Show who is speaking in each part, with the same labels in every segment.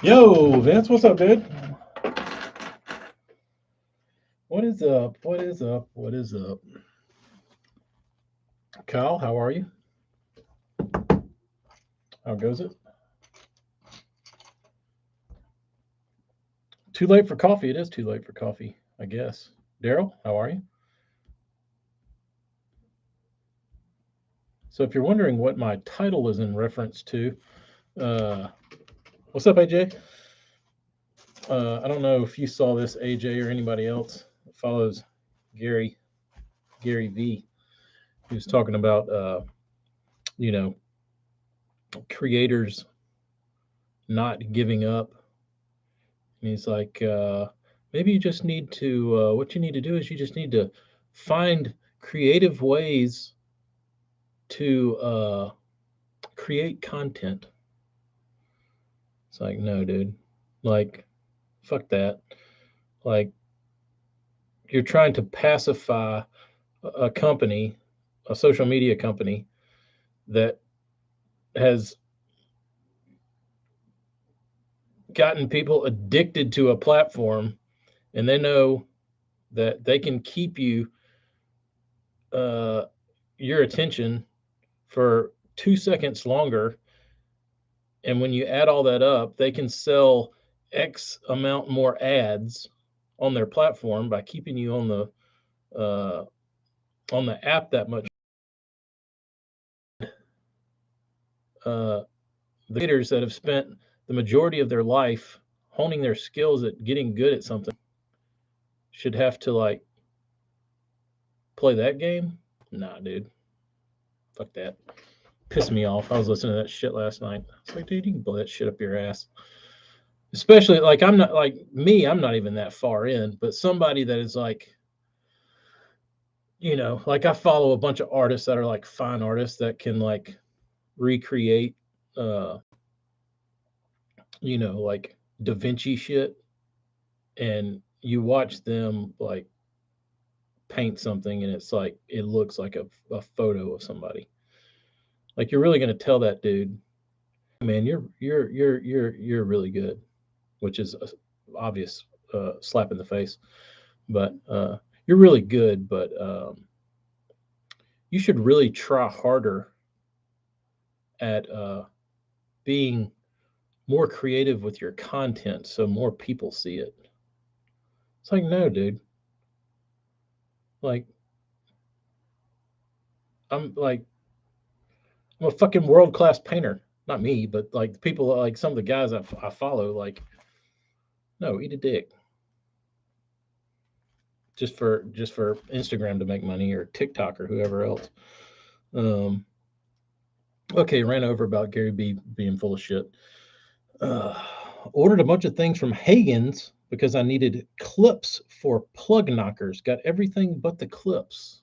Speaker 1: Yo, Vince, what's up, dude? What is up? What is up? What is up? Kyle, how are you? How goes it? Too late for coffee. It is too late for coffee, I guess. Daryl, how are you? So, if you're wondering what my title is in reference to, uh, what's up, AJ? I don't know if you saw this, AJ, or anybody else that follows Gary Gary V. He was talking about, you know, creators not giving up. And he's like, maybe you just need to, what you need to do is you just need to find creative ways to create content. It's like, no, dude. Like, fuck that. Like, you're trying to pacify a company, a social media company that has gotten people addicted to a platform, and they know that they can keep uh, your attention for 2 seconds longer. And when you add all that up, they can sell X amount more ads on their platform by keeping you uh, on the app that much. The creators that have spent the majority of their life honing their skills at getting good at something should have to like play that game. Nah, dude, fuck that. Pissed me off. I was listening to that shit last night. It's like, dude, you can blow that shit up your ass. Especially like I'm not like me. I'm not even that far in, but somebody that is like, like I follow a bunch of artists that are like fine artists that can like recreate, uh, like Da Vinci shit, and you watch them like paint something, and it's like it looks like a photo of somebody. Like you're really gonna tell that dude, man, you're really good, which is a obvious slap in the face, but you're really good, but you should really try harder at being more creative with your content so more people see it. It's like, no, dude. Like, I'm like, I'm a fucking world class painter. Not me, but like the people, like some of the guys I follow, like, no, eat a dick. Just for Instagram to make money or TikTok or whoever else. Um, okay, ran over about Gary B being full of shit. Uh, Ordered a bunch of things from Hagen's because I needed clips for plug knockers. Got everything but the clips.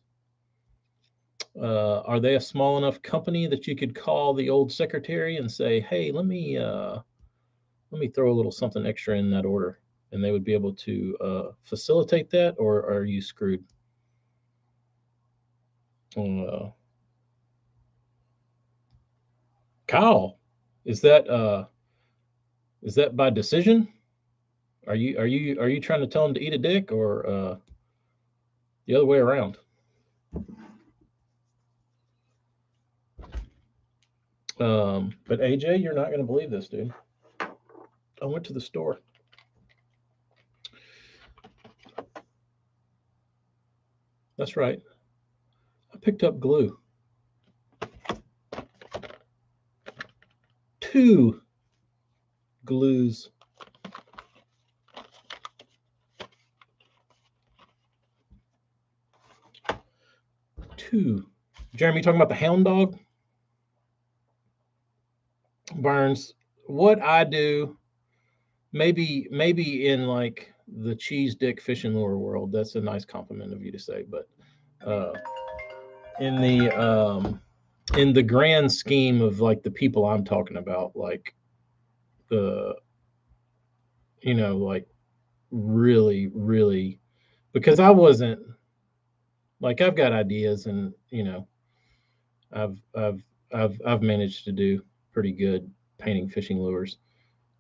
Speaker 1: Are they a small enough company that you could call the old secretary and say, "Hey, let me throw a little something extra in that order," and they would be able to facilitate that, or are you screwed? Uh, Kyle, is that by decision? Are you trying to tell him to eat a dick, or the other way around? But AJ, you're not going to believe this, dude. I went to the store. That's right. I picked up glue. Two glues. Two. Jeremy, talking about the hound dog? Burns. What I do, maybe in like the cheese dick fish and lure world, that's a nice compliment of you to say, but uh, in the grand scheme of like the people I'm talking about, like the like really, really, because I wasn't like I've got ideas, and I've I've I've managed to do pretty good painting fishing lures.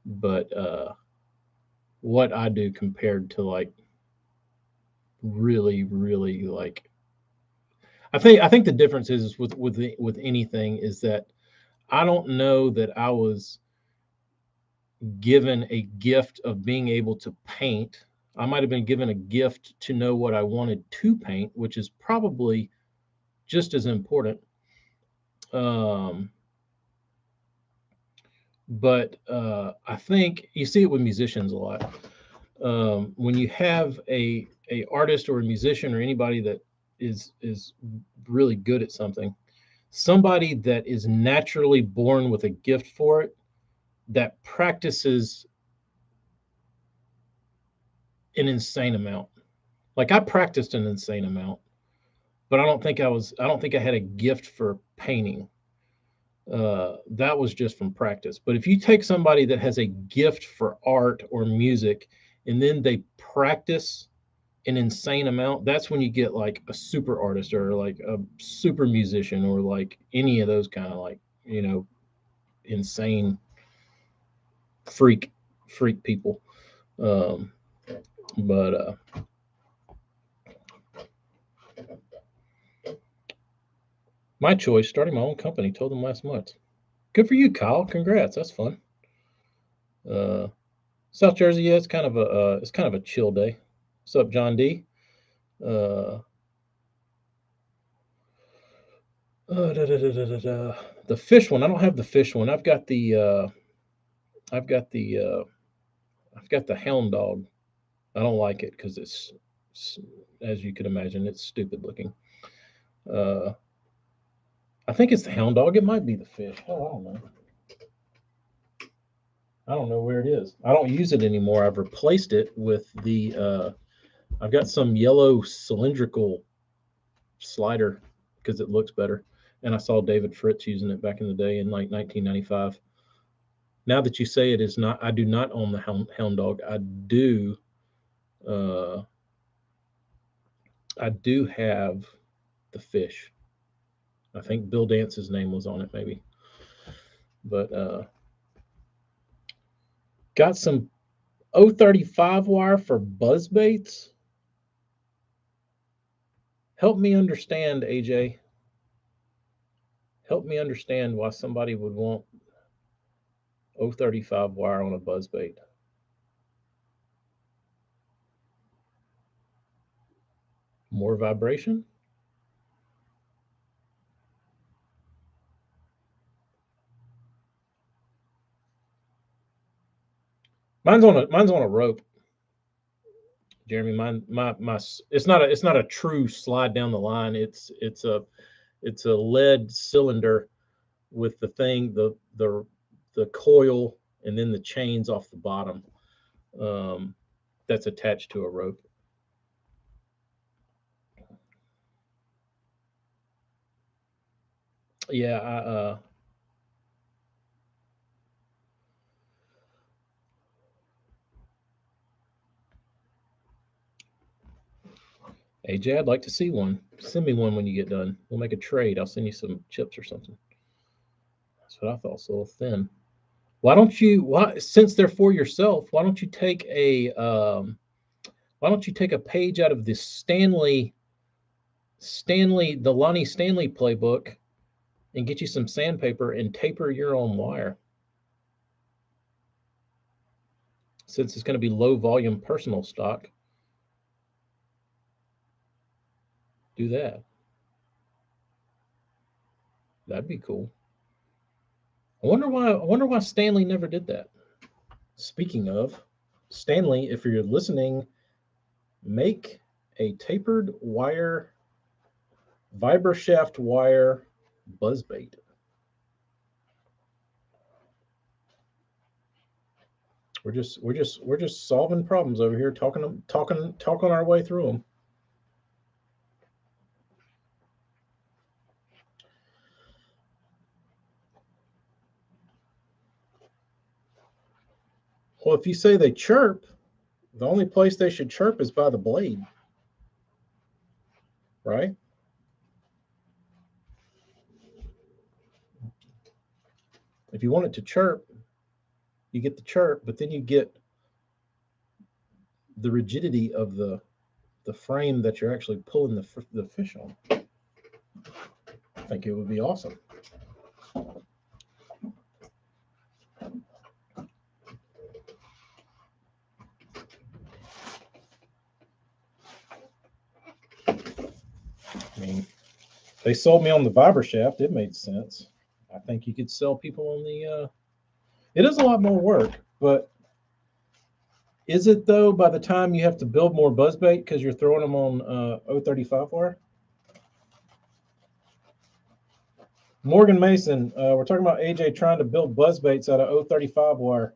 Speaker 1: but what I do compared to like really, really like I think the difference is with anything is that I don't know that I was given a gift of being able to paint. I might have been given a gift to know what I wanted to paint, which is probably just as important. Um, but I think you see it with musicians a lot. When you have a artist or a musician or anybody that is really good at something, somebody that is naturally born with a gift for it, that practices an insane amount. Like I practiced an insane amount, but I don't think I had a gift for painting. That was just from practice. But if you take somebody that has a gift for art or music and then they practice an insane amount, that's when you get like a super artist or like a super musician or like any of those kind of like, you know, insane freak freak people. Um, but my choice, starting my own company, told them last month. Good for you, Kyle. Congrats. That's fun. Uh, South Jersey, yeah, it's kind of a chill day. What's up, John D? Uh, da, da, da, da, da, da. The fish one. I don't have the fish one. I've got the I've got the hound dog. I don't like it because it's, as you can imagine, it's stupid looking. Uh, I think it's the hound dog. It might be the fish. Oh, I don't know. I don't know where it is. I don't use it anymore. I've replaced it with the. I've got some yellow cylindrical slider because it looks better. And I saw David Fritz using it back in the day in like 1995. Now that you say it is not, I do not own the hound dog. Uh, I do have the fish. I think Bill Dance's name was on it, maybe. But got some 035 wire for buzz baits. Help me understand, AJ. Help me understand why somebody would want 035 wire on a buzz bait. More vibration? Mine's on a rope, Jeremy. It's not a true slide down the line. It's a lead cylinder with the coil and then the chains off the bottom. Um, that's attached to a rope. Yeah, AJ, I'd like to see one. Send me one when you get done. We'll make a trade. I'll send you some chips or something. That's what I thought. It's a little thin. Why since they're for yourself? Why don't you take a page out of this the Lonnie Stanley playbook and get you some sandpaper and taper your own wire? Since it's going to be low volume personal stock, do that. That'd be cool. I wonder why Stanley never did that. Speaking of Stanley, if you're listening, make a tapered wire shaft wire buzzbait. We're just solving problems over here, talking our way through them. Well, if you say they chirp, the only place they should chirp is by the blade, right? If you want it to chirp, You get the chirp, but then you get the rigidity of the frame that you're actually pulling the fish on. I think it would be awesome. I mean, they sold me on the Viber shaft. It made sense. I think you could sell people on the. It is a lot more work, but is it though? By the time you have to build more buzzbait because you're throwing them on 035 wire. Morgan Mason, we're talking about AJ trying to build buzzbaits out of 035 wire.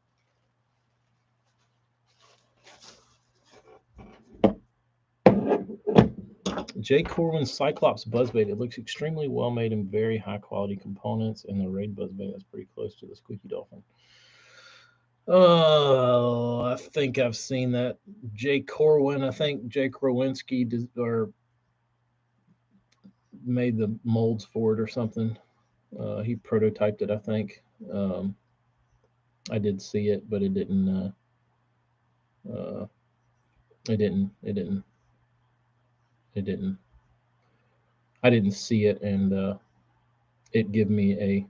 Speaker 1: Jay Corwin's Cyclops buzzbait. It looks extremely well made and very high quality components. And the Raid buzzbait that's pretty close to the Squeaky Dolphin. Oh, I think I've seen that. Jay Corwin. I think Jay Korwinski or made the molds for it or something. He prototyped it, I think. I did see it, but it didn't. It didn't. It didn't. It didn't. I didn't see it, and it give me a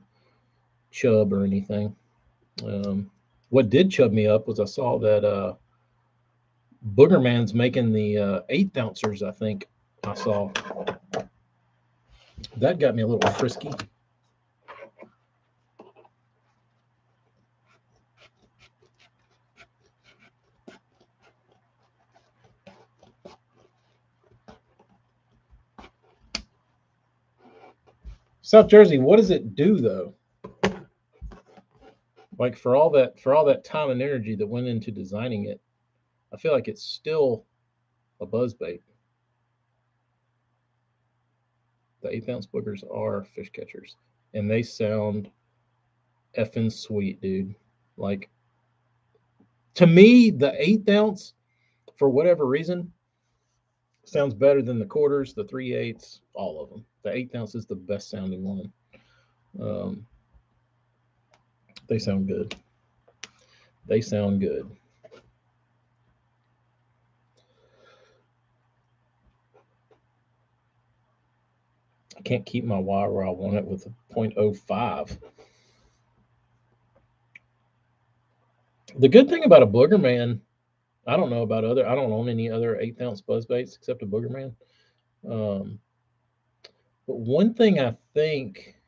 Speaker 1: chub or anything. What did chub me up was I saw that Boogerman's making the 1/8 ouncers. I think I saw that got me a little frisky. South Jersey, what does it do though? Like for all that time and energy that went into designing it, I feel like it's still a buzz bait. The 1/8 ounce boogers are fish catchers, and they sound effing sweet, dude. Like to me, the 1/8 ounce, for whatever reason, sounds better than the quarters, the 3/8, all of them. The 1/8 ounce is the best sounding one. Um, they sound good. They sound good. I can't keep my wire where I want it with a 0.05. The good thing about a Booger Man, I don't know about other. I don't own any other 1/8 ounce buzz baits except a Booger Man. Um, but one thing I think,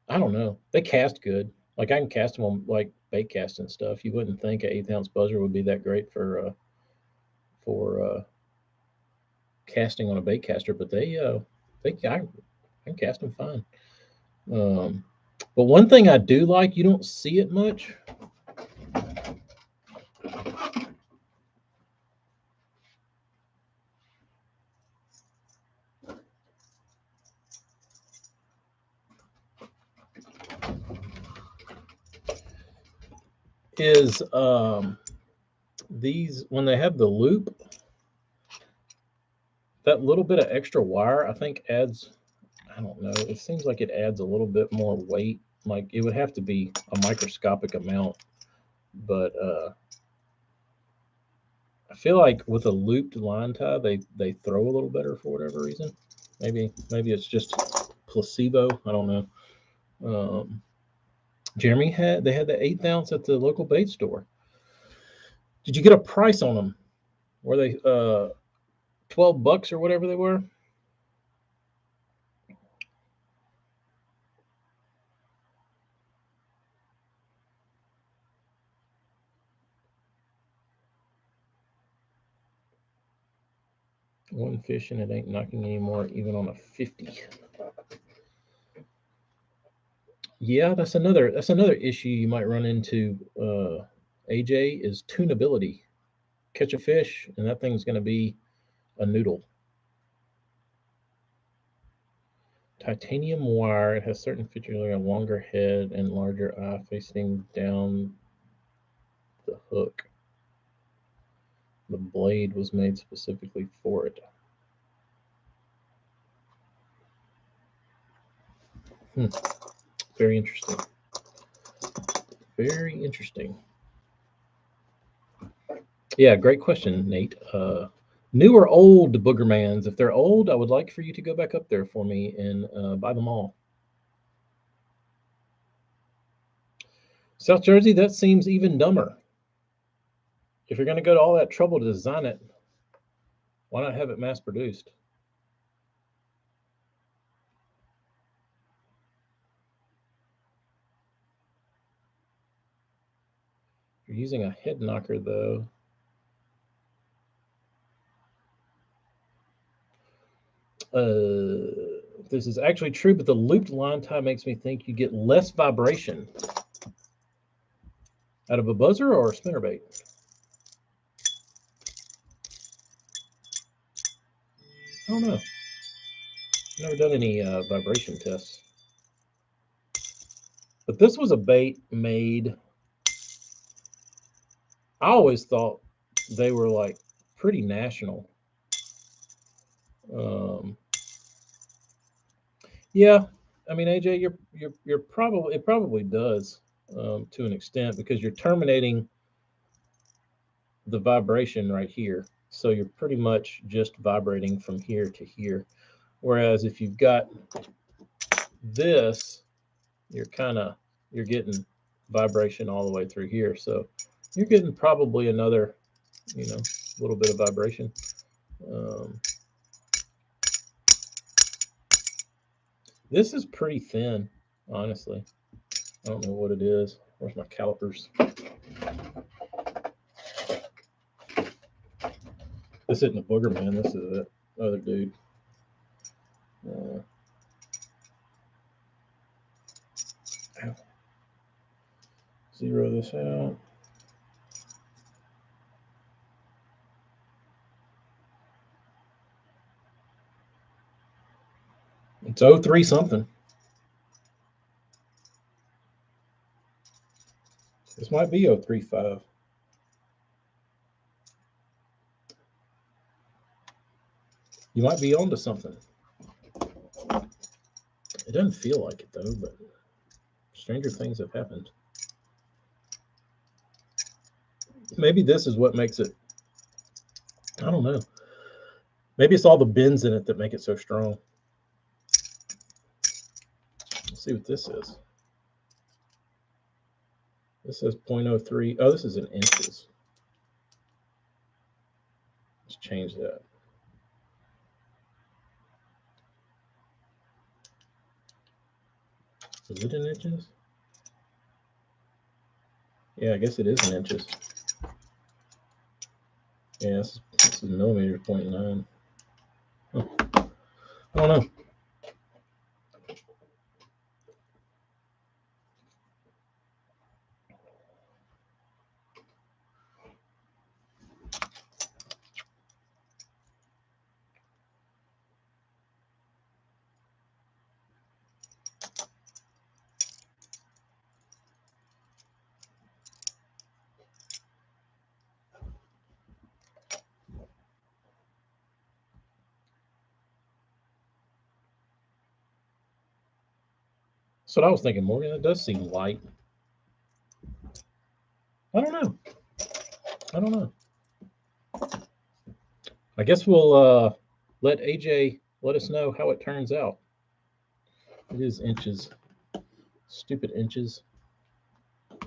Speaker 1: I don't know, they cast good. Like I can cast them on like bait casting stuff. You wouldn't think an 1/8 ounce buzzer would be that great for casting on a bait caster, but I can cast them fine. Um, but one thing I do like, you don't see it much. Is these when they have the loop, that little bit of extra wire I think adds, I don't know, it seems like it adds a little bit more weight. Like it would have to be a microscopic amount, but I feel like with a looped line tie, they throw a little better for whatever reason. Maybe it's just placebo. I don't know. Um, Jeremy they had the 1/8 ounce at the local bait store. Did you get a price on them? Were they $12 or whatever they were? One fish and it ain't knocking anymore, even on a 50. Yeah, that's another issue you might run into. AJ is tunability. Catch a fish, and that thing's going to be a noodle. Titanium wire. It has certain features like a longer head and larger eye facing down the hook. The blade was made specifically for it. Hmm. Very interesting. Very interesting. Yeah, great question, Nate. New or old Boogermans? If they're old, I would like for you to go back up there for me and buy them all. South Jersey, that seems even dumber. If you're going to go to all that trouble to design it, why not have it mass produced? If you're using a head knocker, though, this is actually true, but the looped line tie makes me think you get less vibration out of a buzzer or a spinnerbait. I don't know. Never done any vibration tests. But this was a bait made. I always thought they were like pretty national. Um, yeah, I mean, AJ, you're probably it probably does to an extent because you're terminating the vibration right here, so you're pretty much just vibrating from here to here. Whereas if you've got this, you're kind of you're getting vibration all the way through here, so you're getting probably another, little bit of vibration. Um, this is pretty thin, honestly. I don't know what it is. Where's my calipers? This isn't a booger man. This is a other dude. Uh, Zero this out. It's 03 something. This might be 035. You might be onto something. It doesn't feel like it though, but stranger things have happened. Maybe this is what makes it. I don't know. Maybe it's all the bends in it that make it so strong. Let's see what this is. This says 0.03. Oh, this is in inches. Let's change that. Is it in inches? Yeah, I guess it is in inches. Yeah, this is millimeters, 0.9. Huh. I don't know. That's what I was thinking, Morgan. It does seem light. I don't know. I don't know. I guess we'll let AJ let us know how it turns out. It is inches. Stupid inches.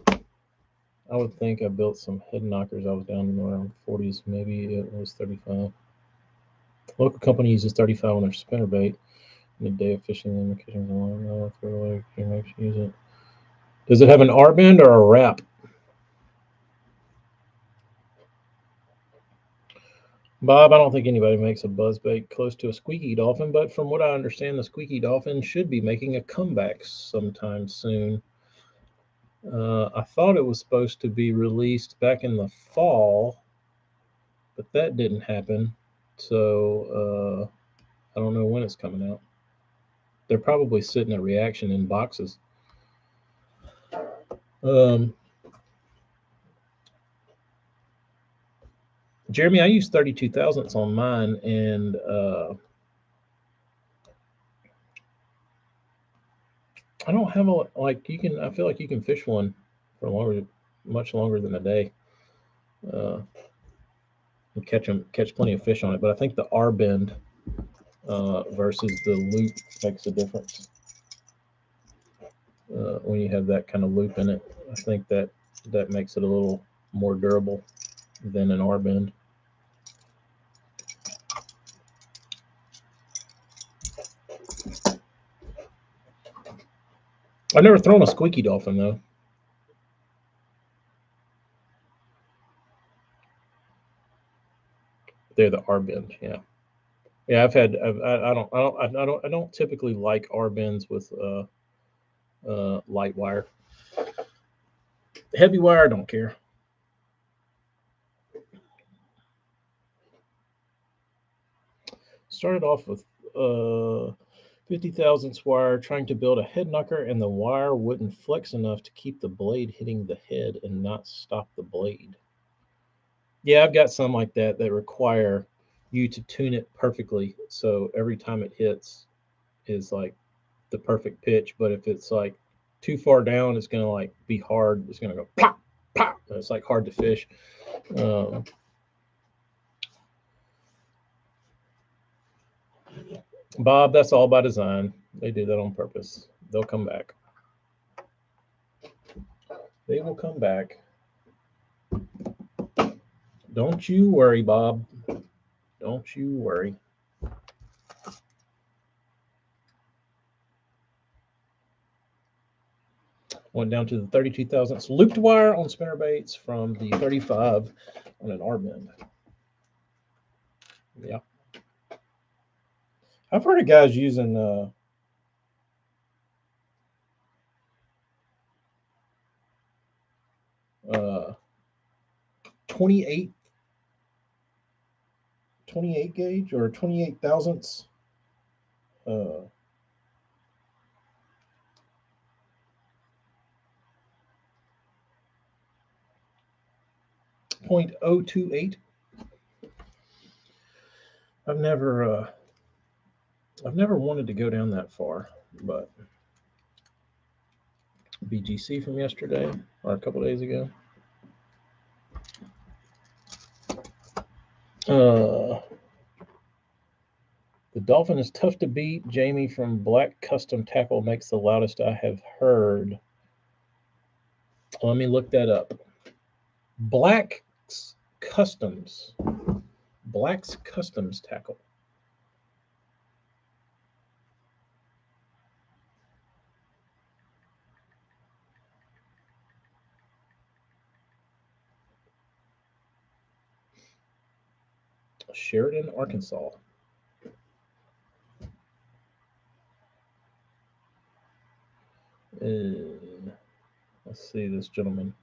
Speaker 1: I would think I built some head knockers. I was down around 40s. Maybe it was 35. Local company uses 35 on their spinnerbait. Midday of fishing in the kitchen. Throw away. Use it. Does it have an R bend or a wrap? Bob, I don't think anybody makes a buzzbait close to a squeaky dolphin, but from what I understand, the squeaky dolphin should be making a comeback sometime soon. I thought it was supposed to be released back in the fall, but that didn't happen. So I don't know when it's coming out. They're probably sitting at reaction in boxes. Um, Jeremy, I use 32 thousandths on mine, and I don't have a like you can. I feel like you can fish one for much longer than a day. Uh, and catch plenty of fish on it. But I think the R bend versus the loop makes a difference. When you have that kind of loop in it, I think that makes it a little more durable than an R bend. I've never thrown a squeaky dolphin though. They're the R bend, yeah. Yeah, I don't typically like R bends with light wire. Heavy wire, I don't care. Started off with 50 thousandths wire, trying to build a head knocker, and the wire wouldn't flex enough to keep the blade hitting the head and not stop the blade. Yeah, I've got some like that require you to tune it perfectly, so every time it hits is like the perfect pitch. But if it's like too far down, it's gonna like be hard. It's gonna go pop, pop. It's like hard to fish. Um, Bob, that's all by design. They do that on purpose. They'll come back. They will come back. Don't you worry, Bob. Don't you worry. Went down to the 32 thousandths looped wire on spinner baits from the 35 on an R bend. Yeah. I've heard of guys using 28 28 gauge or 28 thousandths uh, 0.028. I've never I've never wanted to go down that far, but BGC from yesterday or a couple days ago. Uh, the dolphin is tough to beat. Jamie from Black Custom Tackle makes the loudest I have heard. Let me look that up. Black's Customs. Black's Customs Tackle. Sheridan, Arkansas. Let's see this gentleman.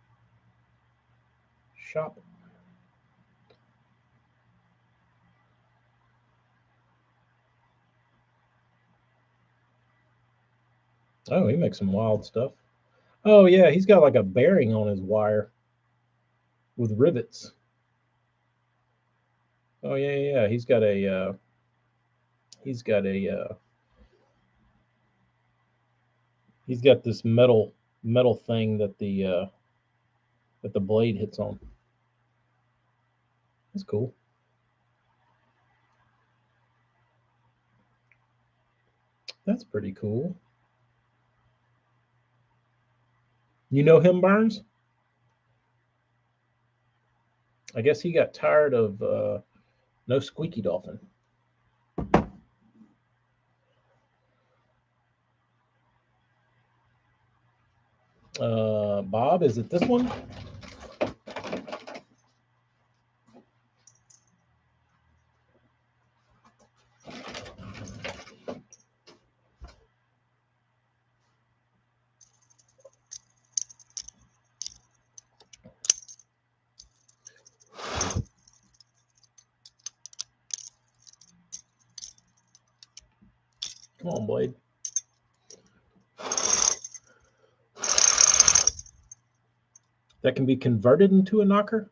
Speaker 1: Shop. Oh, he makes some wild stuff. Oh yeah, he's got like a bearing on his wire with rivets. Oh yeah. He's got a he's got a he's got this metal thing that the blade hits on. That's cool. That's pretty cool. You know him, Burns? I guess he got tired of no squeaky dolphin. Bob, is it this one? Come on, Blade. That can be converted into a knocker?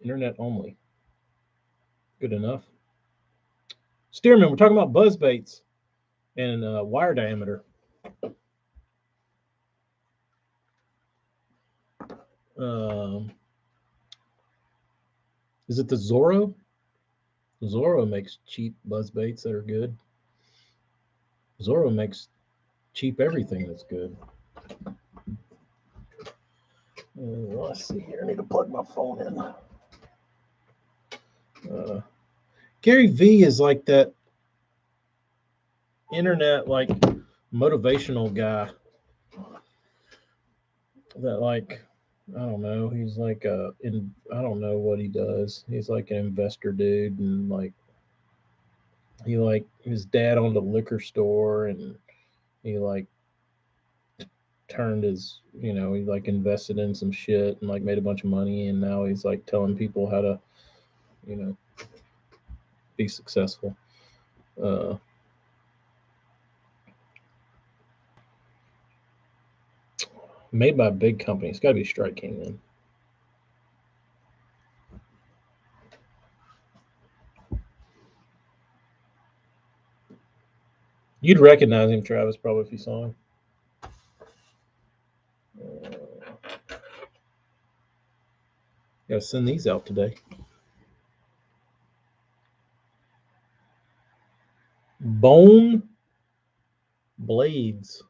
Speaker 1: Internet only. Good enough. Steerman, we're talking about buzz baits and wire diameter. Um, is it the Zorro? Zorro makes cheap buzz baits that are good. Zorro makes cheap everything that's good. Let's see here. I need to plug my phone in. Gary V is like that internet like motivational guy that like I don't know. He's like I don't know what he does. He's like an investor dude, and like he like his dad owned a liquor store, and he like turned his he like invested in some shit and like made a bunch of money, and now he's like telling people how to you know be successful. Uh, Made by a big company. It's got to be Strike King then. You'd recognize him, Travis, probably if you saw him. Gotta send these out today. Bone blades.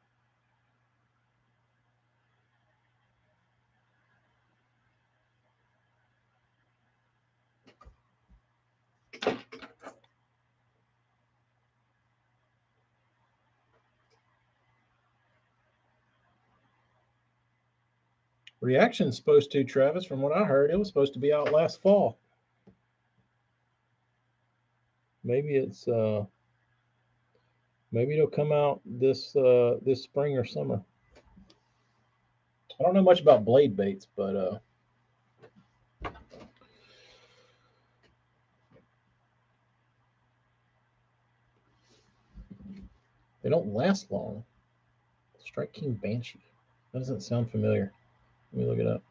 Speaker 1: Reaction's supposed to, Travis, from what I heard, it was supposed to be out last fall. Maybe it's maybe it'll come out this spring or summer. I don't know much about blade baits, but they don't last long. Strike King Banshee. That doesn't sound familiar. Let me look it up.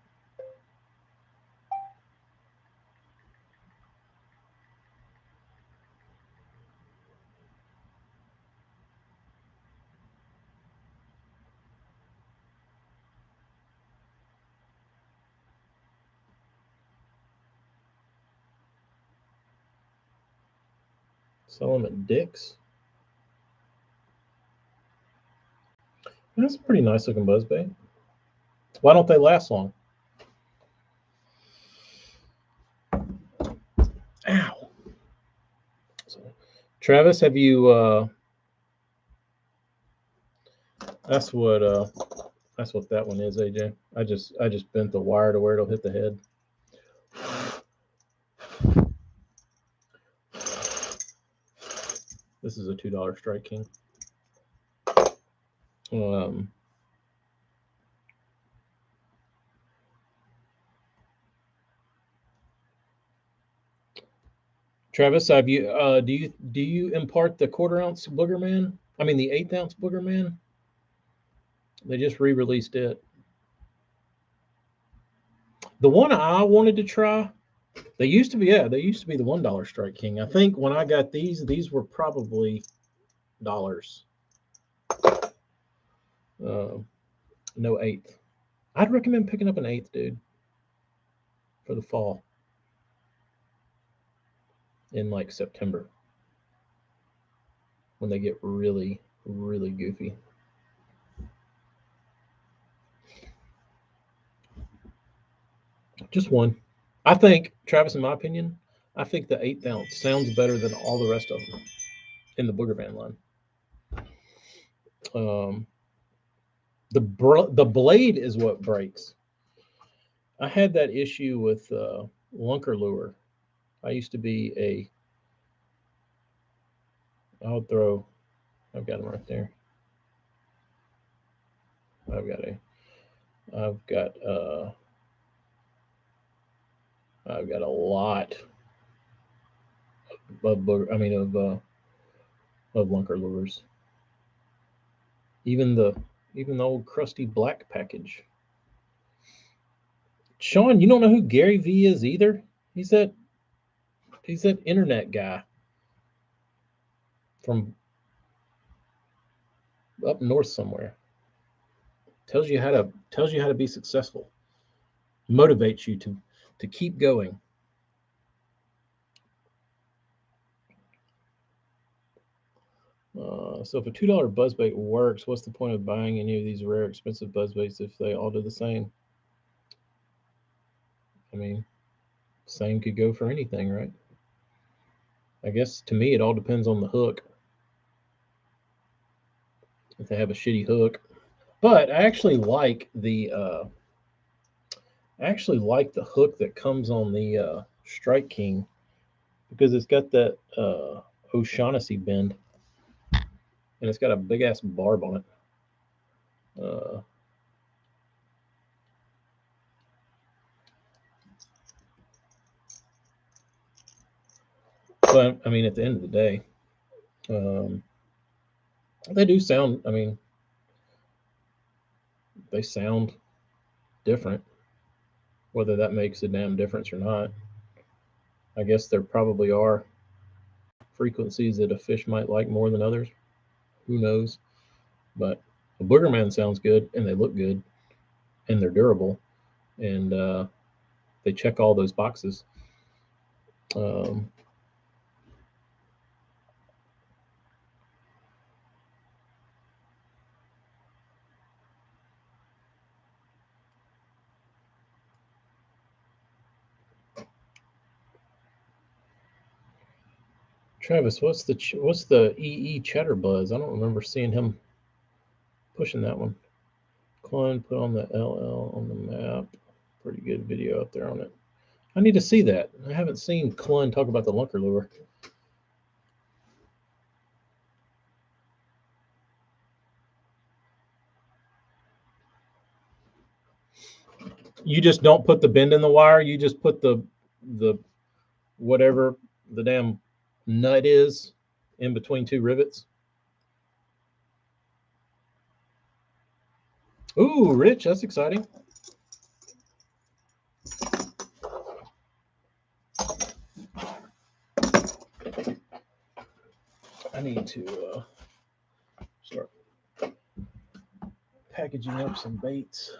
Speaker 1: Sell them at Dick's. That's a pretty nice looking buzzbait. Why don't they last long? Ow. So, Travis, have you? That's what that one is, AJ. I just bent the wire to where it'll hit the head. This is a $2 Strike King. Travis, have you do you impart the 1/4 ounce Booger Man? I mean the 1/8 ounce Booger Man. They just re-released it. The one I wanted to try, they used to be the $1 Strike King. I think when I got these were probably dollars. No 1/8. I'd recommend picking up an 1/8, dude, for the fall in like September when they get really, really goofy. Just one. I think, Travis, in my opinion, I think the 1/8 ounce sounds better than all the rest of them in the Booger Man line. The blade is what breaks. I had that issue with Lunker Lure. I used to be a. I'll throw. I've got them right there. I've got a. I've got. I've got a lot of booger. I mean of Lunker Lures. Even the old crusty black package. Sean, you don't know who Gary V is either? He's that internet guy from up north somewhere. Tells you how to be successful. Motivates you to keep going. So if a $2 buzzbait works, what's the point of buying any of these rare, expensive buzzbaits if they all do the same? I mean, same could go for anything, right? I guess to me, it all depends on the hook. If they have a shitty hook, but I actually like the hook that comes on the Strike King because it's got that O'Shaughnessy bend and it's got a big ass barb on it. Uh, but I mean, at the end of the day, um, they do sound. I mean, they sound different. Whether that makes a damn difference or not, I guess there probably are frequencies that a fish might like more than others. Who knows? But a boogerman sounds good, and they look good, and they're durable, and they check all those boxes. Um, Travis, what's the EE Cheddar Buzz? I don't remember seeing him pushing that one. Clun put on the LL on the map. Pretty good video out there on it. I need to see that. I haven't seen Clun talk about the lunker lure. You just don't put the bend in the wire. You just put the whatever the damn nut is in between two rivets. Ooh, Rich, that's exciting. I need to start packaging up some baits.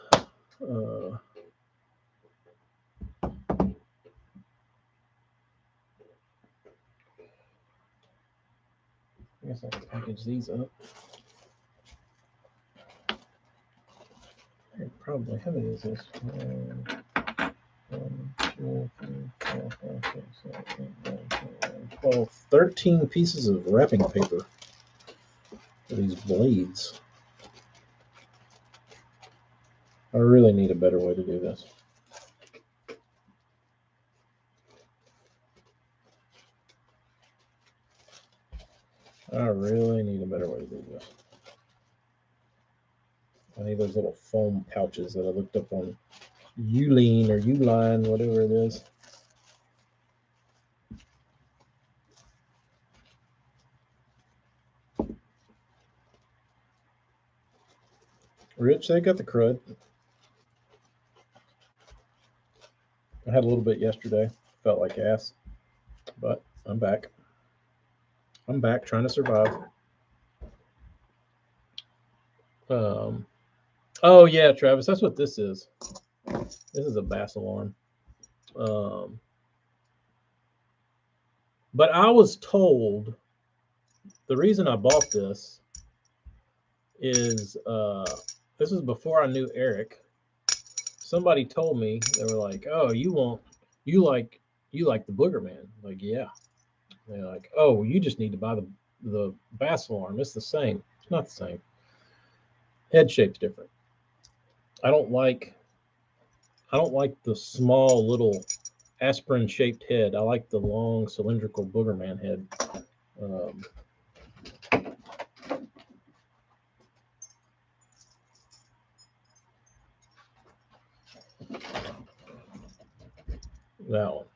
Speaker 1: I guess I can package these up. Probably, how many is this? 1, 2, 3, 4, 5, 6, 7, 8, 9, 10, 12, 13 pieces of wrapping paper for these blades. I really need a better way to do this. I really need a better way to do this. I need those little foam pouches that I looked up on Uline or Uline, whatever it is. Rich, they got the crud. I had a little bit yesterday. Felt like ass, but I'm back. I'm back trying to survive. Um, oh yeah, Travis, that's what this is. This is a bass alarm. Um, but I was told the reason I bought this is this was before I knew Eric. Somebody told me, they were like, "Oh, you like the Booger Man?" Like, yeah. They're like, "Oh, you just need to buy the bass alarm. It's the same. It's not the same. Head shape's different. I don't like the small little aspirin shaped head. I like the long cylindrical Booger Man head." Um, that one.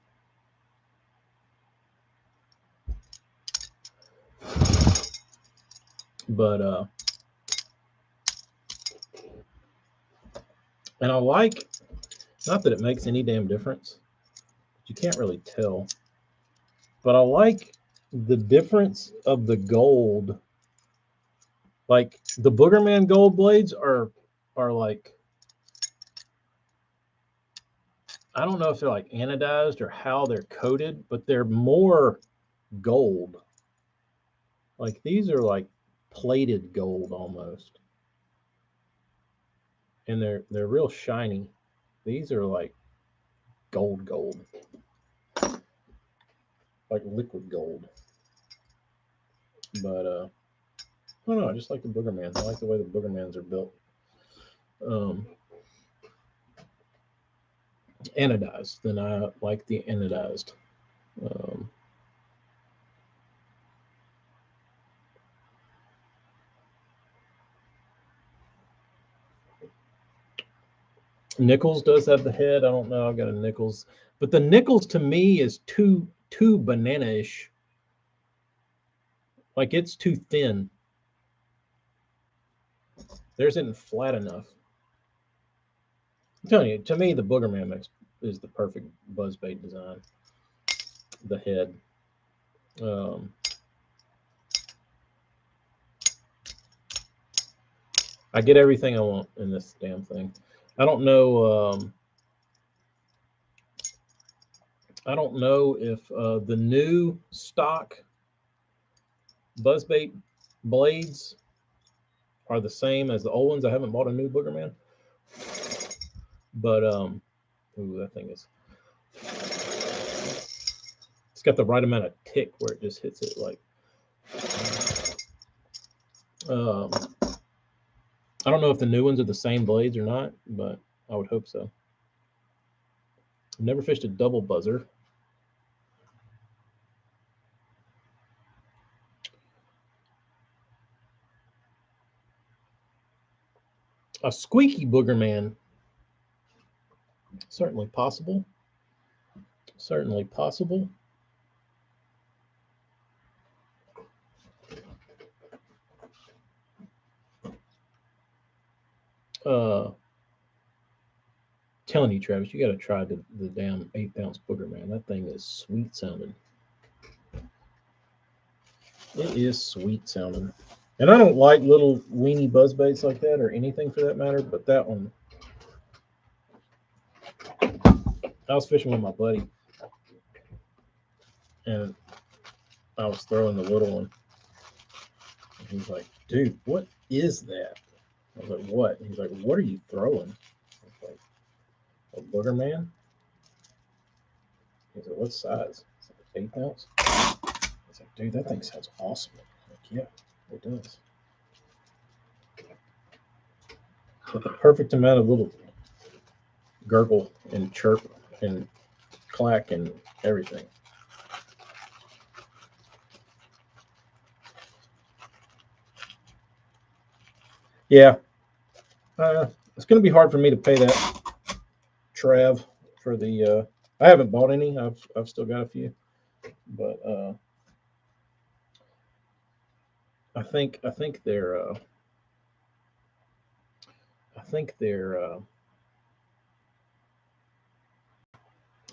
Speaker 1: But and I like, not that it makes any damn difference, You can't really tell. But I like the difference of the gold. Like the Boogerman gold blades are like, I don't know if they're like anodized or how they're coated, but they're more gold. Like these are like plated gold almost. And they're real shiny. These are like gold. Like liquid gold. But I don't know, I just like the Boogermans. I like the way the Boogermans are built. Um, Anodized. Then I like the anodized. Um, Nichols does have the head. I don't know. I've got a Nichols, but the Nichols to me is too banana-ish. Like it's too thin. Theirs isn't flat enough. I'm telling you, to me, the Boogerman mix is the perfect buzzbait design. The head. Um, I get everything I want in this damn thing. I don't know. I don't know if the new stock buzzbait blades are the same as the old ones. I haven't bought a new Boogerman, but ooh, that thing is. It's got the right amount of tick where it just hits it like. Um, I don't know if the new ones are the same blades or not, but I would hope so. I've never fished a double buzzer. A squeaky Boogerman, certainly possible. Certainly possible. Uh, Telling you, Travis, you got to try the damn 8 ounce Boogerman. That thing is sweet sounding. It is sweet sounding. And I don't like little weenie buzzbaits like that or anything for that matter, but that one, I was fishing with my buddy and I was throwing the little one. And he's like, dude, what is that? I was like, what? And he's like, what are you throwing? I was like, a Boogerman? He's like, what size? I was like, 8 ounce? I was like, dude, that thing sounds awesome. I'm like, yeah, it does. With the perfect amount of little gurgle and chirp and clack and everything. Yeah, it's going to be hard for me to pay that Trav for the. I haven't bought any. I've still got a few, but I think they're I think they're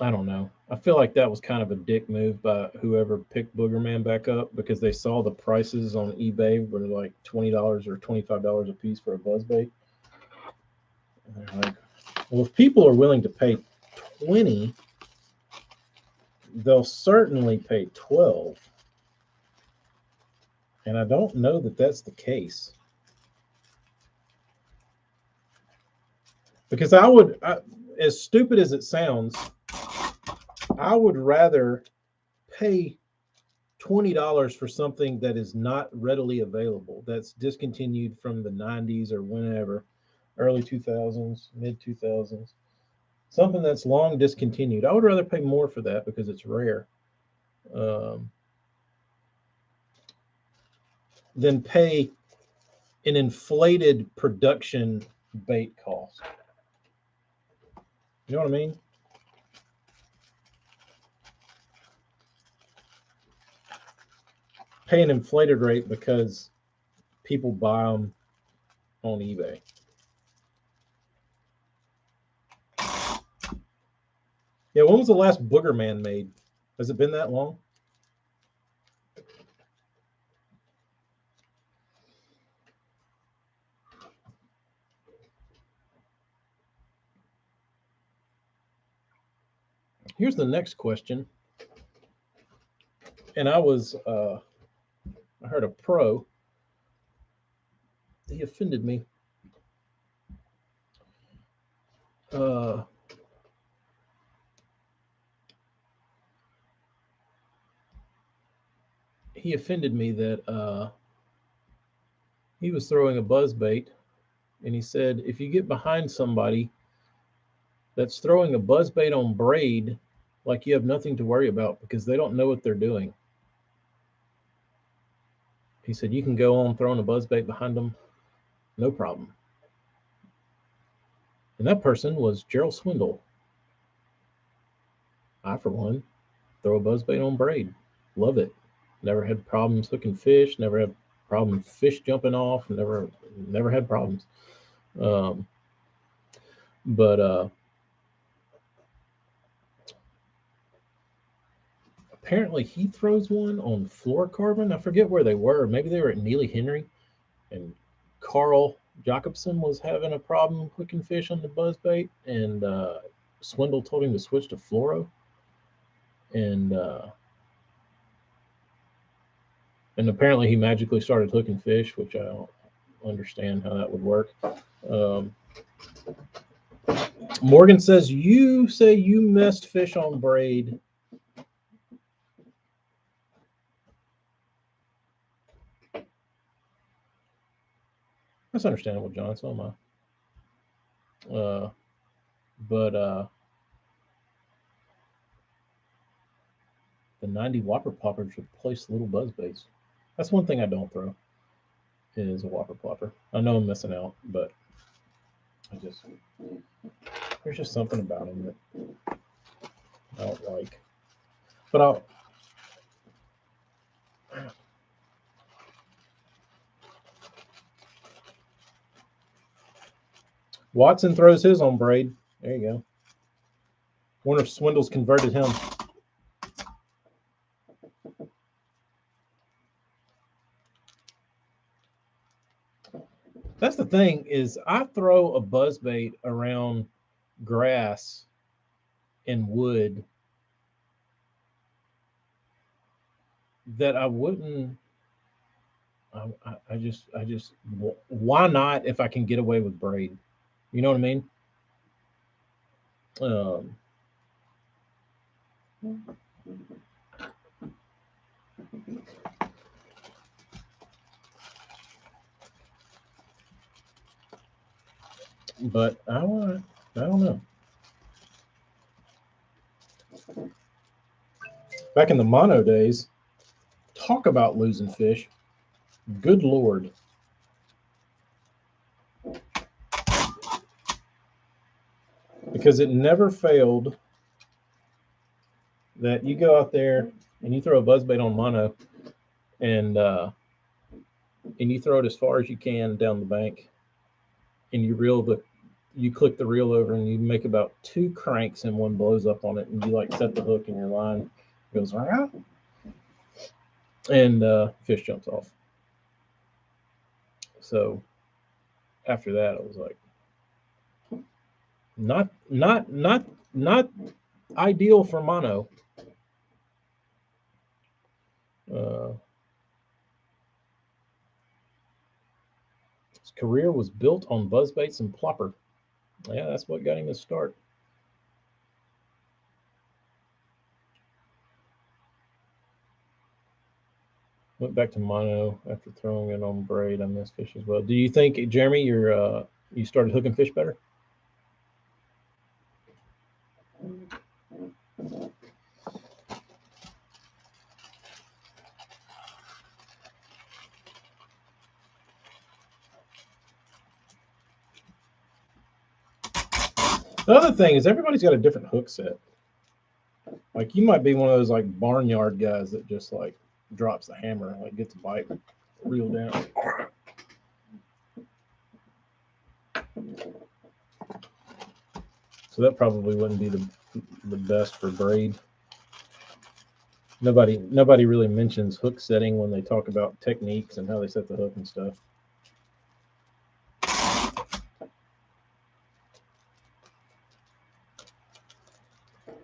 Speaker 1: I don't know. I feel like that was kind of a dick move by whoever picked Boogerman back up because they saw the prices on eBay were like $20 or $25 a piece for a buzzbait. And they're like, well, if people are willing to pay 20, they'll certainly pay 12. And I don't know that that's the case. Because as stupid as it sounds, I would rather pay $20 for something that is not readily available, that's discontinued from the 90s or whenever, early 2000s, mid 2000s, something that's long discontinued. I would rather pay more for that because it's rare um, than pay an inflated production bait cost. You know what I mean? Pay an inflated rate because people buy them on eBay. Yeah, when was the last Booger Man made? Has it been that long? Here's the next question. And I heard a pro. He offended me. Uh, he offended me that he was throwing a buzz bait, and he said, if you get behind somebody that's throwing a buzz bait on braid, like you have nothing to worry about because they don't know what they're doing. He said, you can go on throwing a buzz bait behind them, no problem. And that person was Gerald Swindle. I, for one, throw a buzz bait on braid. Love it. Never had problems hooking fish. Never had problem fish jumping off. Never had problems. Um, but apparently he throws one on fluorocarbon. I forget where they were. Maybe they were at Neely Henry, and Carl Jacobson was having a problem hooking fish on the buzzbait, and Swindle told him to switch to fluoro, and apparently he magically started hooking fish, which I don't understand how that would work. Um, Morgan says you say you messed fish on braid. That's understandable, John. So am I. But the 90 whopper poppers replace little buzz baits. That's one thing I don't throw is a whopper plopper. I know I'm missing out, but there's just something about them that I don't like. But I'll. Watson throws his on braid. There you go. Wonder if Swindle's converted him. That's the thing is I throw a buzz bait around grass and wood that I wouldn't. I just. Why not if I can get away with braid? You know what I mean? Um, but I don't know. Back in the mono days, talk about losing fish. Good Lord. Because it never failed that you go out there and you throw a buzzbait on mono and you throw it as far as you can down the bank and you click the reel over and you make about two cranks and one blows up on it and you like set the hook and your line goes around and fish jumps off. So after that it was like not ideal for mono. Uh, his career was built on buzzbaits and plopper. Yeah, that's what got him his start. Went back to mono after throwing it on braid. I miss fish as well. Do you think, Jeremy, you started hooking fish better? The other thing is everybody's got a different hook set. Like you might be one of those like barnyard guys that just like drops the hammer, like gets a bite, reel down. So that probably wouldn't be the best for braid. Nobody really mentions hook setting when they talk about techniques and how they set the hook and stuff. It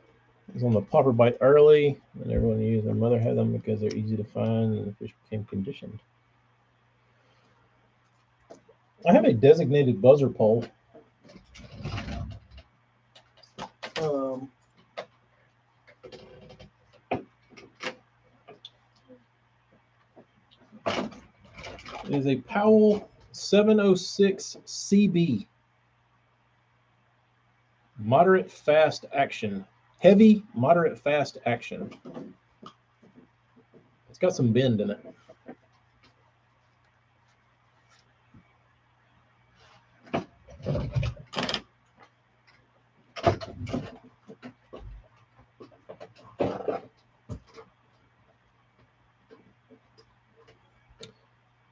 Speaker 1: was on the popper bite early, and everyone used their mother had them because they're easy to find and the fish became conditioned. I have a designated buzzer pole. It is a Powell 706 CB. Moderate fast action. Heavy, moderate fast action. It's got some bend in it.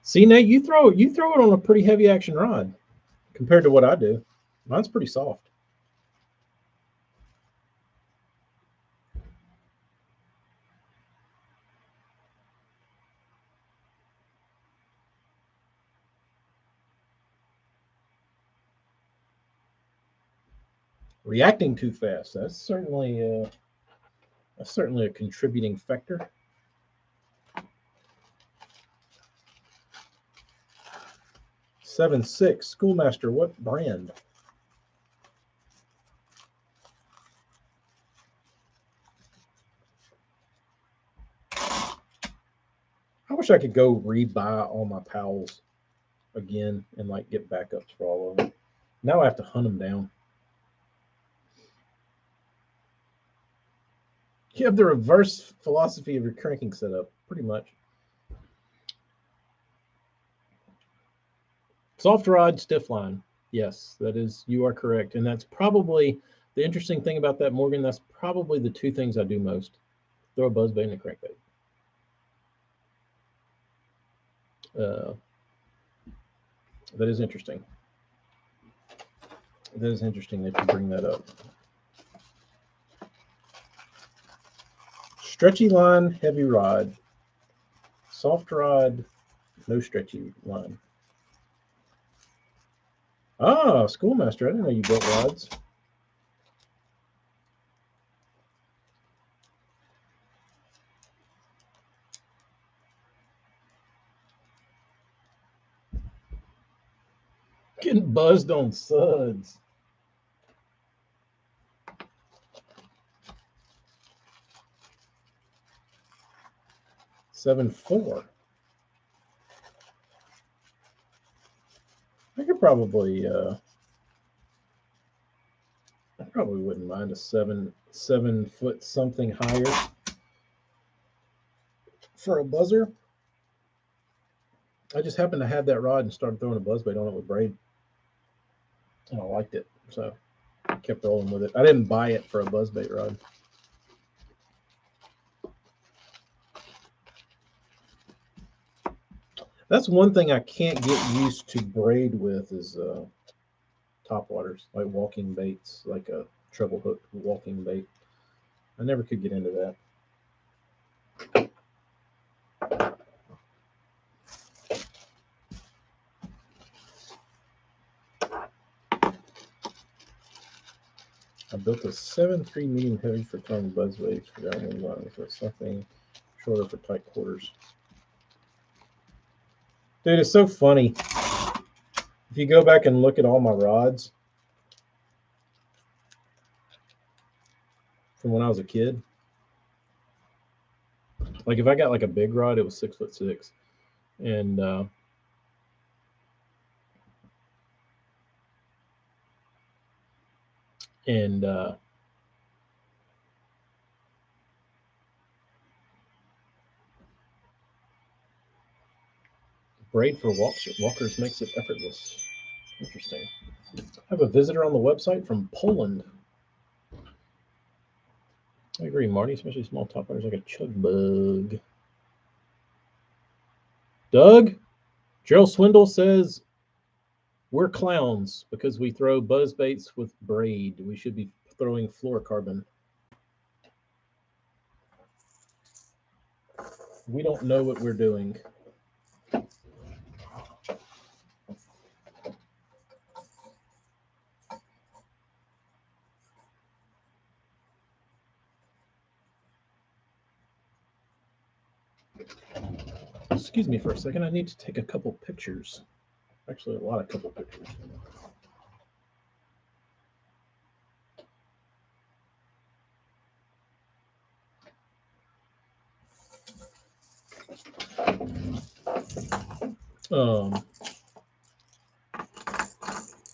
Speaker 1: See, Nate, you throw it on a pretty heavy action rod compared to what I do. Mine's pretty soft. Reacting too fast. That's certainly a contributing factor. Seven six Schoolmaster. What brand? I wish I could go rebuy all my Powells again and like get backups for all of them. Now I have to hunt them down. You have the reverse philosophy of your cranking setup, pretty much. Soft rod, stiff line. Yes, that is, you are correct. And that's probably the interesting thing about that, Morgan. That's probably the two things I do most: throw a buzzbait and a crankbait. That is interesting. That is interesting that you bring that up. Stretchy line, heavy rod. Soft rod, no stretchy line. Ah, Schoolmaster. I didn't know you built rods. Getting buzzed on suds. Seven four. I could probably I probably wouldn't mind a 7 foot something higher for a buzzer. I just happened to have that rod and started throwing a buzzbait on it with braid, and I liked it, so I kept rolling with it. I didn't buy it for a buzzbait rod. That's one thing I can't get used to braid with is topwaters, like walking baits, like a treble hook walking bait. I never could get into that. I built a 7.3 medium heavy for throwing buzzbaits for downwind lines, but something shorter for tight quarters. Dude, it's so funny. If you go back and look at all my rods from when I was a kid, like if I got like a big rod, it was 6'6", and braid for walkers makes it effortless. Interesting. I have a visitor on the website from Poland. I agree, Marty, especially small topwaters like a chug bug. Doug, Gerald Swindle says We're clowns because we throw buzz baits with braid. We should be throwing fluorocarbon. We don't know what we're doing. Excuse me for a second. I need to take a couple pictures. Actually, a couple pictures.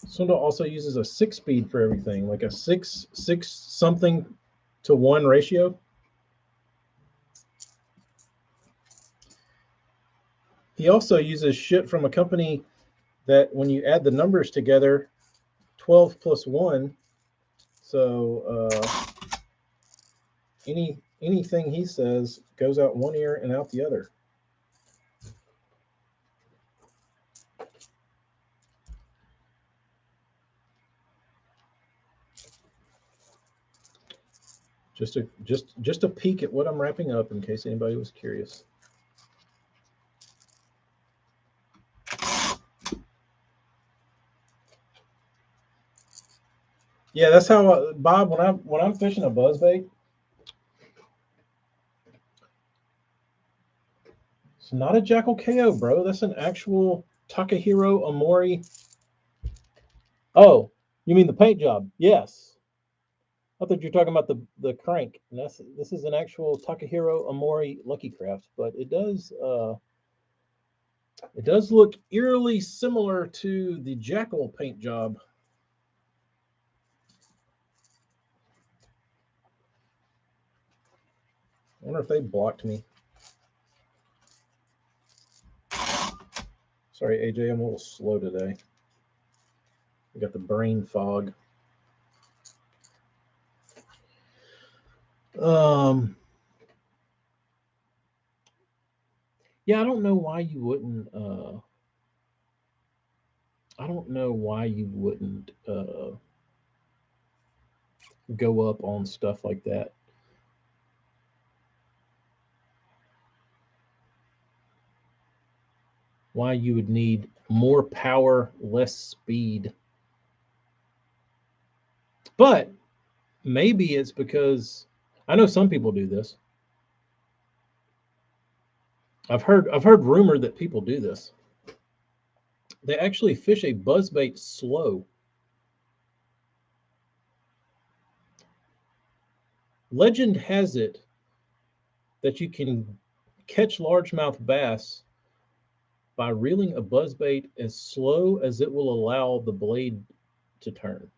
Speaker 1: Sunda also uses a 6-speed for everything, like a six something to 1 ratio. He also uses shit from a company that when you add the numbers together, 12 plus 1. So anything he says goes out one ear and out the other. Just a peek at what I'm wrapping up in case anybody was curious. Yeah, that's how Bob. When I'm fishing a buzzbait, it's not a Jackal KO, bro. That's an actual Takahiro Omori. Oh, you mean the paint job? Yes. I thought you were talking about the crank. And this is an actual Takahiro Omori Lucky Craft, but it does look eerily similar to the Jackal paint job. I wonder if they blocked me. Sorry, AJ, I'm a little slow today. I got the brain fog. Yeah, I don't know why you wouldn't. I don't know why you wouldn't go up on stuff like that. Why you would need more power, less speed. But maybe it's because I know some people do this. I've heard rumor that people do this. They actually fish a buzzbait slow. Legend has it that you can catch largemouth bass by reeling a buzzbait as slow as it will allow the blade to turn.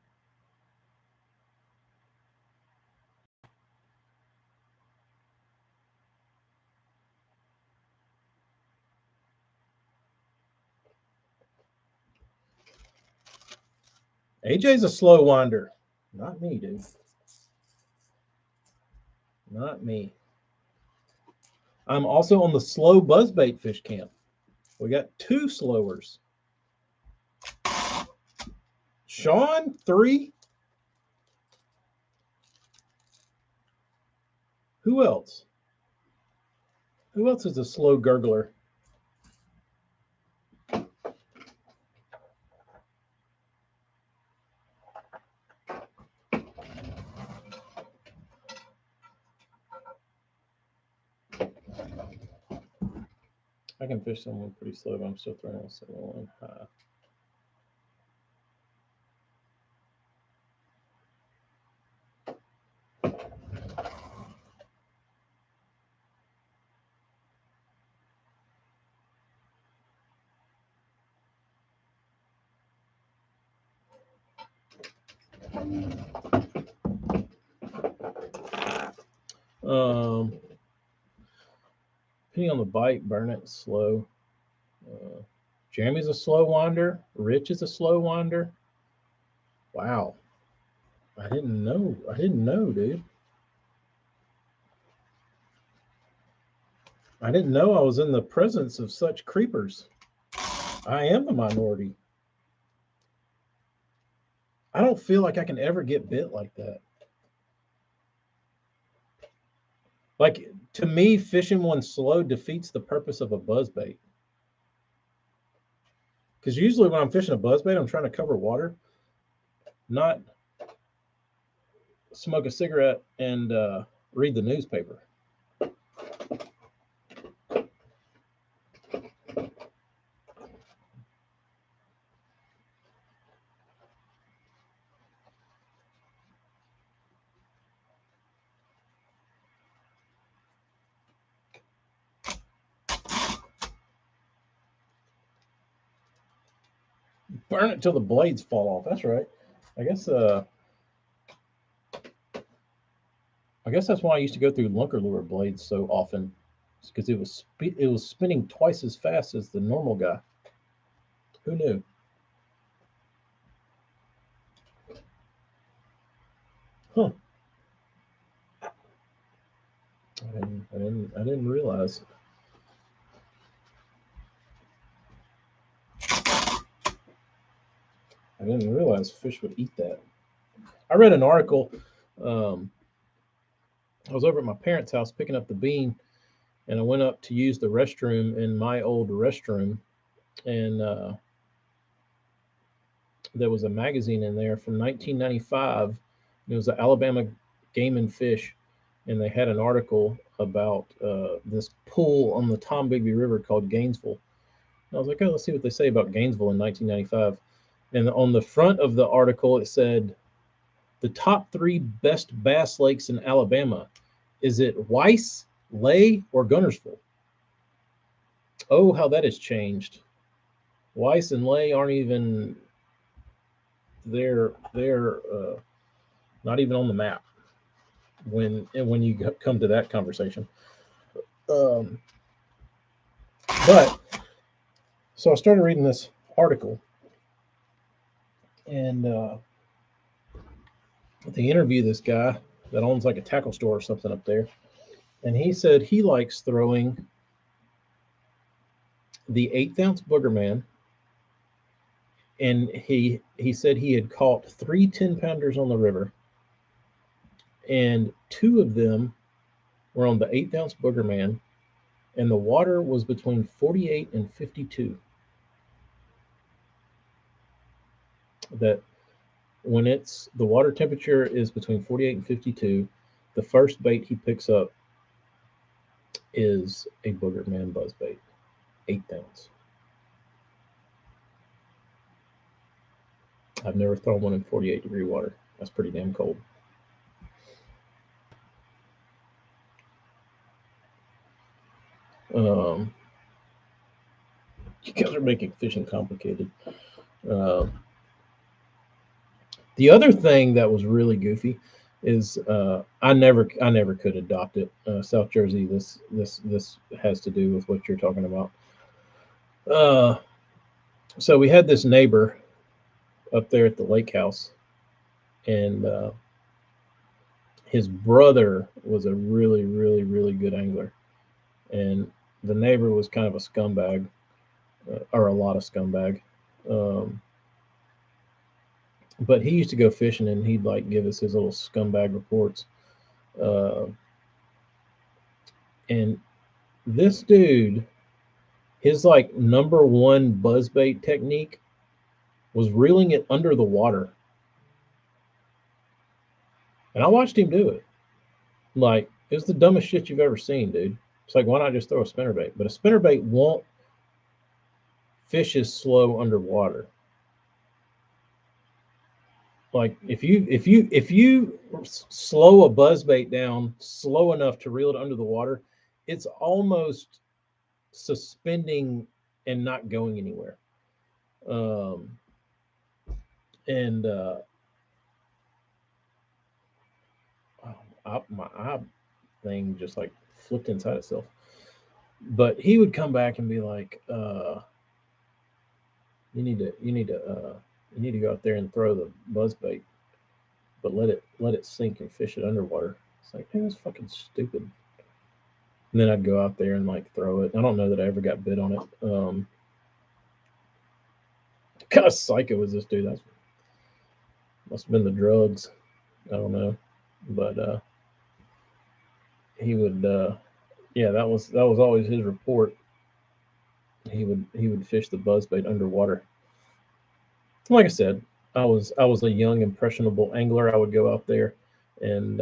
Speaker 1: AJ's a slow winder. Not me, dude. Not me. I'm also on the slow buzzbait fish camp. We got 2 slowers. Sean, 3. Who else? Who else is a slow gurgler? I can fish someone pretty slow, but I'm still throwing a single one high. Depending on the bite, burn it slow. Jeremy's a slow winder. Rich is a slow winder. Wow. I didn't know. Dude. I didn't know I was in the presence of such creepers. I am a minority. I don't feel like I can ever get bit like that. Like, to me, fishing one slow defeats the purpose of a buzzbait. Because usually when I'm fishing a buzzbait, I'm trying to cover water, not smoke a cigarette and read the newspaper. Burn it till the blades fall off. That's right. I guess uh, I guess that's why I used to go through lunker lure blades so often, because it was spinning twice as fast as the normal guy. Who knew? Huh? I didn't realize. I didn't realize fish would eat that. I read an article. Um, I was over at my parents' house picking up the bean, and I went up to use the restroom in my old restroom, and there was a magazine in there from 1995. It was the Alabama Game and Fish, and they had an article about this pool on the Tombigbee River called Gainesville. And I was like, oh, let's see what they say about Gainesville in 1995. And on the front of the article, it said, the top three best bass lakes in Alabama. Is it Weiss, Lay, or Gunnersville? Oh, how that has changed. Weiss and Lay aren't even they're not even on the map when you come to that conversation. Um, but so I started reading this article, and they interview this guy that owns like a tackle store or something up there, and he said he likes throwing the 1/8 ounce booger man, and he said he had caught 3 10-pounders on the river, and two of them were on the 1/8 ounce booger man, and the water was between 48 and 52. That when it's the water temperature is between 48 and 52, the first bait he picks up is a booger man buzz bait, 1/8 ounce. I've never thrown one in 48-degree water. That's pretty damn cold. Um, you guys are making fishing complicated. Uh, the other thing that was really goofy is I never could adopt it. South Jersey, this has to do with what you're talking about. Uh, so we had this neighbor up there at the lake house, and his brother was a really good angler, and the neighbor was kind of a scumbag, or a lot of scumbag. Um, but he used to go fishing, and he'd like give us his little scumbag reports. Uh, and this dude, his like number one buzzbait technique was reeling it under the water, and I watched him do it. Like, it's the dumbest shit you've ever seen, dude. It's like, why not just throw a spinnerbait? But a spinnerbait won't fish as slow underwater. Like, if you slow a buzzbait down slow enough to reel it under the water, it's almost suspending and not going anywhere. Um, and my eye thing just like flipped inside itself. But he would come back and be like, you need to go out there and throw the buzz bait, but let it sink and fish it underwater. It's like, hey, that's fucking stupid. And then I'd go out there and like throw it. I don't know that I ever got bit on it. Kind of psycho was this dude. That's Must have been the drugs. I don't know, but he would. Yeah, that was always his report. He would fish the buzzbait underwater. Like I said, I was a young impressionable angler. I would go out there and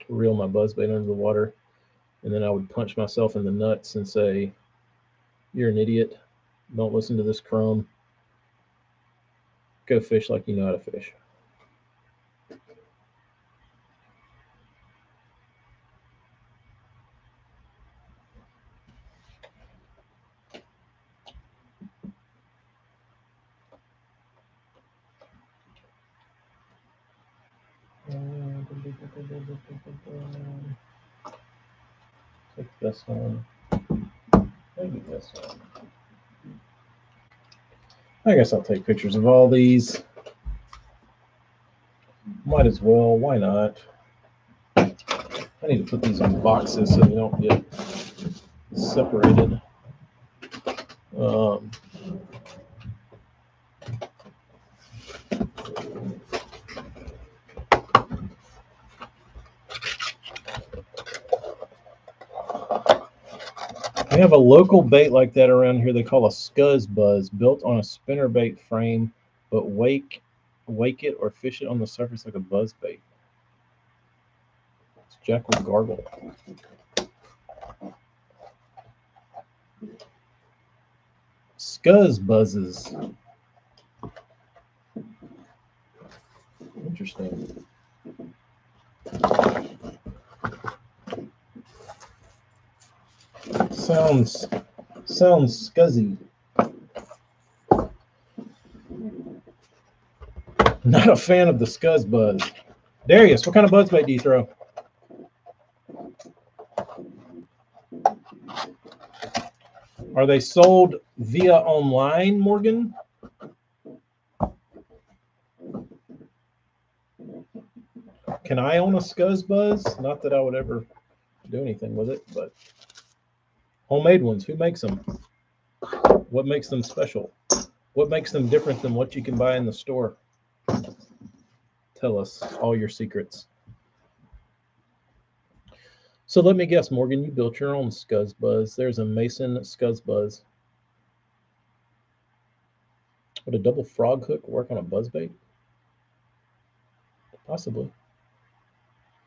Speaker 1: reel my buzzbait under the water, and then I would punch myself in the nuts and say, "You're an idiot. Don't listen to this crumb. Go fish like you know how to fish." Take this one. Maybe this one. I guess I'll take pictures of all these. Might as well. Why not? I need to put these in boxes so they don't get separated. Um, we have a local bait like that around here. They call a scuzz buzz, built on a spinnerbait frame, but wake it or fish it on the surface like a buzz bait. It's Jackal Gargle. Scuzz buzzes. Interesting. Sounds scuzzy. Not a fan of the scuzz buzz. Darius, what kind of buzzbait do you throw? Are they sold via online, Morgan? Can I own a scuzz buzz? Not that I would ever do anything with it, but homemade ones. Who makes them? What makes them special? What makes them different than what you can buy in the store? Tell us all your secrets. So let me guess, Morgan, you built your own scuzz buzz. There's a Mason scuzz buzz. Would a double frog hook work on a buzzbait? Possibly.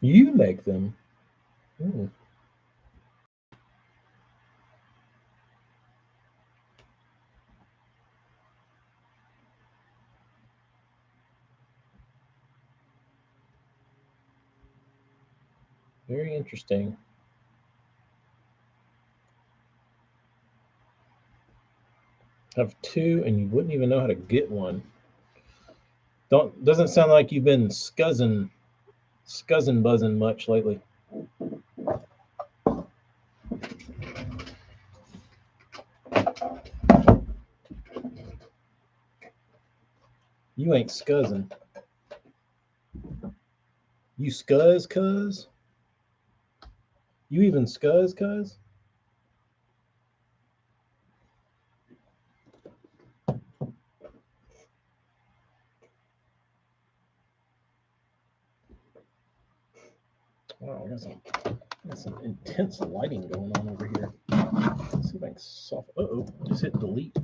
Speaker 1: You make them. Ooh. Very interesting. Have two, and you wouldn't even know how to get one. Doesn't sound like you've been scuzzing buzzing much lately. You ain't scuzzing. You scuzz, cuz? You even scuzz, cuz? Wow, got some intense lighting going on over here. Let's see if I can Uh-oh, just hit delete.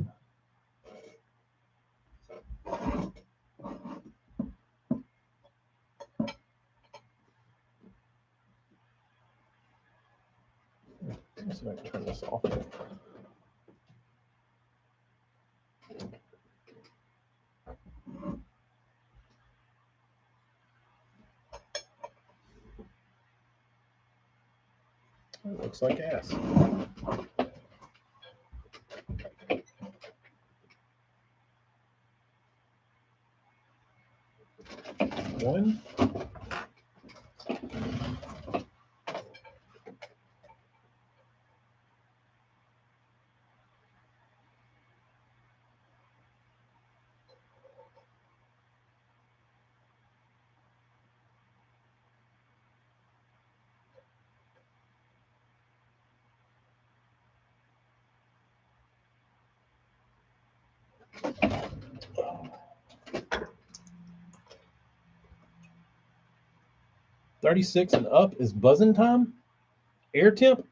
Speaker 1: Let's see if I can turn this off. It looks like ass. One. 36 and up is buzzing time? Air temp?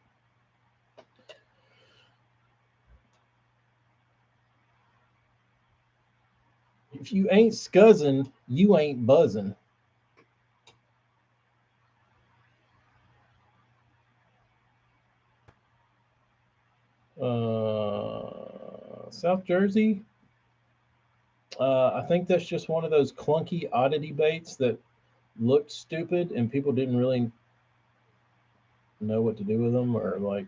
Speaker 1: If you ain't scuzzing, you ain't buzzing. South Jersey. I think that's just one of those clunky oddity baits that looked stupid and people didn't really know what to do with them, or like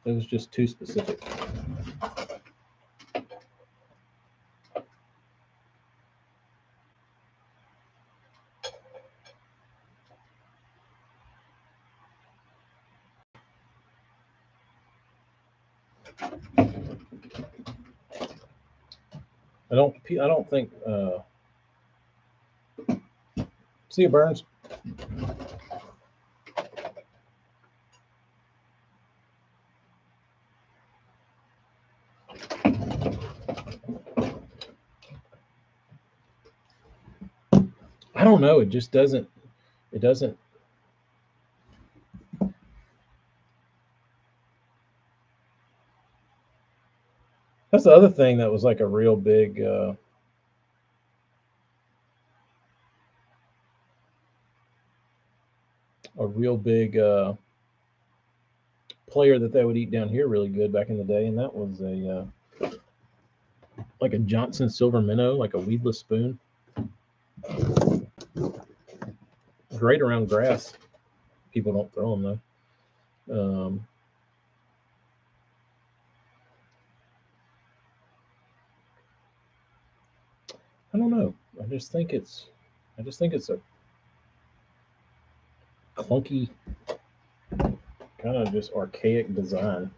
Speaker 1: it was just too specific. I don't think. See you, Burns. I don't know. It just doesn't. It doesn't. That's the other thing that was like a real big player that they would eat down here really good back in the day, and that was a like a Johnson silver minnow, like a weedless spoon. Great around grass. People don't throw them though. I don't know. I just think it's a clunky, kind of just archaic design.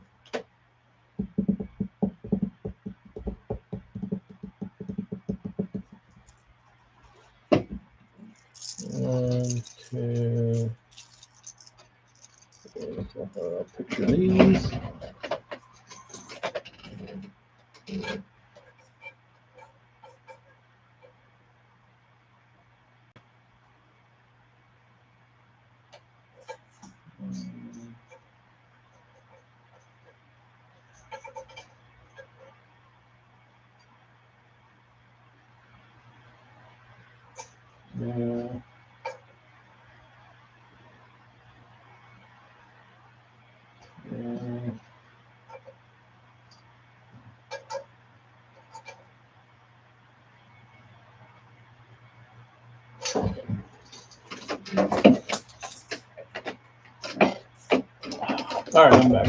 Speaker 1: 1, 2. Picture these. All right, I'm back.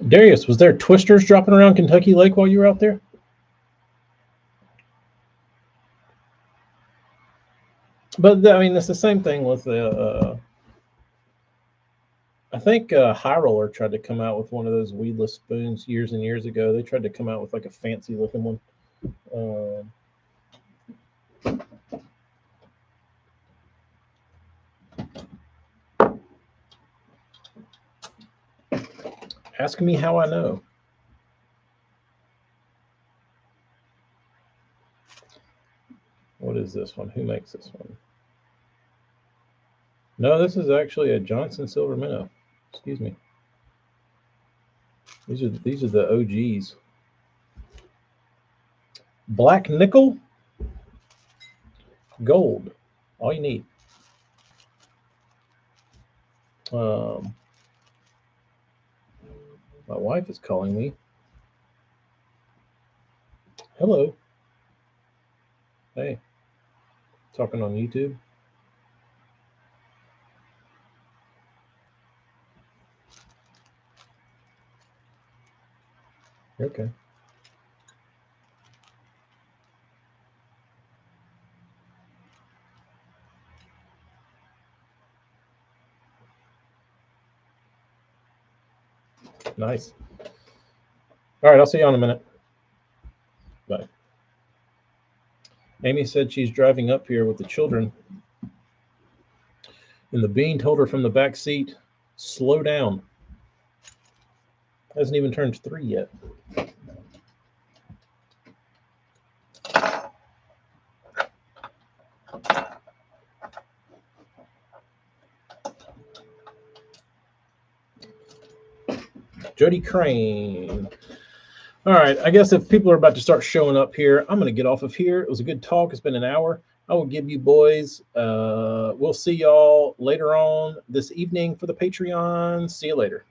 Speaker 1: Darius, was there twisters dropping around Kentucky Lake while you were out there? But I mean, it's the same thing with the. I think High Roller tried to come out with one of those weedless spoons years and years ago. They tried to come out with like a fancy looking one. Ask me how I know. What is this one? Who makes this one? No, this is actually a Johnson Silver Minnow. Excuse me. These are the OGs. Black nickel, gold. All you need. My wife is calling me. Hello. Hey. Talking on YouTube. Okay. Nice. All right, I'll see you in a minute. Bye. Amy said she's driving up here with the children, and the bean told her from the back seat, slow down. Hasn't even turned 3 yet. Jody Crane. All right, I guess if people are about to start showing up here, I'm going to get off of here. It was a good talk. It's been an hour. I will give you boys. We'll see y'all later on this evening for the Patreon. See you later.